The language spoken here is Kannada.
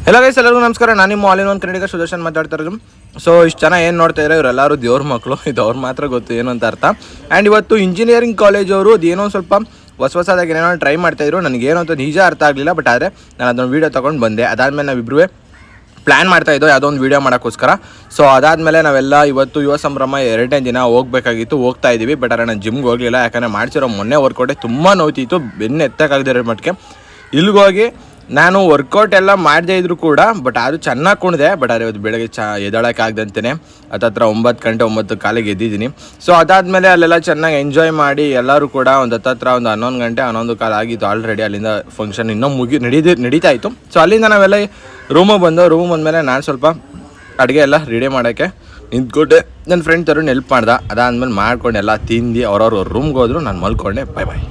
ಎಲ್ಲ ಗೈಸ್ ಎಲ್ಲರಿಗೂ ನಮಸ್ಕಾರ. ನಾನು ನಿಮ್ಮ ಆಲ್ ಇನ್ ಒನ್ ಕನ್ನಡಿಗ ಸುದರ್ಶನ್ ಮಾತಾಡ್ತಾ ಇರೋದು. ಸೊ ಇಷ್ಟು ಜನ ಏನು ನೋಡ್ತಾ ಇದ್ದಾರೆ ಇವರೆಲ್ಲರೂ ದೇವ್ರ ಮಕ್ಕಳು, ಇದು ಅವ್ರು ಮಾತ್ರ ಗೊತ್ತು ಏನು ಅಂತ ಅರ್ಥ. ಆ್ಯಂಡ್ ಇವತ್ತು ಇಂಜಿನಿಯರಿಂಗ್ ಕಾಲೇಜವರು ಅದೇನೋ ಸ್ವಲ್ಪ ಹೊಸದಾಗಿ ಏನೇನೋ ಟ್ರೈ ಮಾಡ್ತಾಯಿದ್ರು. ನನಗೇನೋ ಅಂತ ನಿಜ ಅರ್ಥ ಆಗಲಿಲ್ಲ. ಬಟ್ ಆದರೆ ನಾನು ಅದೊಂದು ವೀಡಿಯೋ ತೊಗೊಂಡು ಬಂದೆ. ಅದಾದಮೇಲೆ ನಾವಿಬ್ಬರೂ ಪ್ಲ್ಯಾನ್ ಮಾಡ್ತಾಯಿದ್ದೋ ಯಾವುದೋ ಒಂದು ವೀಡಿಯೋ ಮಾಡೋಕ್ಕೋಸ್ಕರ. ಸೊ ಅದಾದಮೇಲೆ ನಾವೆಲ್ಲ ಇವತ್ತು ಯುವ ಸಂಭ್ರಮ 2ನೇ ದಿನ ಹೋಗಬೇಕಾಗಿತ್ತು, ಹೋಗ್ತಾ ಇದ್ದೀವಿ. ಬಟ್ ಆದರೆ ನಾನು ಜಿಮ್ಗೆ ಹೋಗಲಿಲ್ಲ, ಯಾಕಂದರೆ ಮಾಡ್ಸಿರೋ ಮೊನ್ನೆ ವರ್ಕೌಟೇ ತುಂಬ ನೋಯ್ತಿತ್ತು, ಬೆನ್ನು ಎತ್ತಕ್ಕಾಗದಿರೋ ಮಟ್ಟಿಗೆ. ಇಲ್ಲಿಗೋಗಿ ನಾನು ವರ್ಕೌಟ್ ಎಲ್ಲ ಮಾಡದೇ ಇದ್ದರೂ ಕೂಡ ಬಟ್ ಅದು ಚೆನ್ನಾಗಿ ಕುಣಿದೆ. ಬಟ್ ಆದರೆ ಇವತ್ತು ಬೆಳಗ್ಗೆ ಎದ್ದೇಳೋಕ್ಕಾಗ್ದಂತೆಯೇ ಹತ್ತತ್ರ 9 ಗಂಟೆ 9 ಕಾಲಿಗೆ ಎದ್ದಿದ್ದೀನಿ. ಸೊ ಅದಾದಮೇಲೆ ಅಲ್ಲೆಲ್ಲ ಚೆನ್ನಾಗಿ ಎಂಜಾಯ್ ಮಾಡಿ ಎಲ್ಲರೂ ಕೂಡ ಒಂದು ಹತ್ತತ್ರ 11 ಗಂಟೆ 11 ಕಾಲು ಆಗಿತ್ತು ಆಲ್ರೆಡಿ. ಅಲ್ಲಿಂದ ಫಂಕ್ಷನ್ ಇನ್ನೂ ನಡೀತಾ ಇತ್ತು. ಸೊ ಅಲ್ಲಿಂದ ನಾವೆಲ್ಲ ರೂಮಿಗೆ ಬಂದಮೇಲೆ ನಾನು ಸ್ವಲ್ಪ ಅಡುಗೆ ಎಲ್ಲ ರೆಡಿ ಮಾಡೋಕ್ಕೆ ನಿಂತ್ಕೊಂಡೆ. ನನ್ನ ಫ್ರೆಂಡ್ ತರುಣ್ ಹೆಲ್ಪ್ ಮಾಡ್ದೆ. ಅದಾದಮೇಲೆ ಮಾಡ್ಕೊಂಡು ಎಲ್ಲ ತಿಂದು ಅವ್ರವ್ರ ರೂಮ್ಗೆ ಹೋದ್ರು. ನಾನು ಮಲ್ಕೊಂಡೆ. ಬಾಯ್.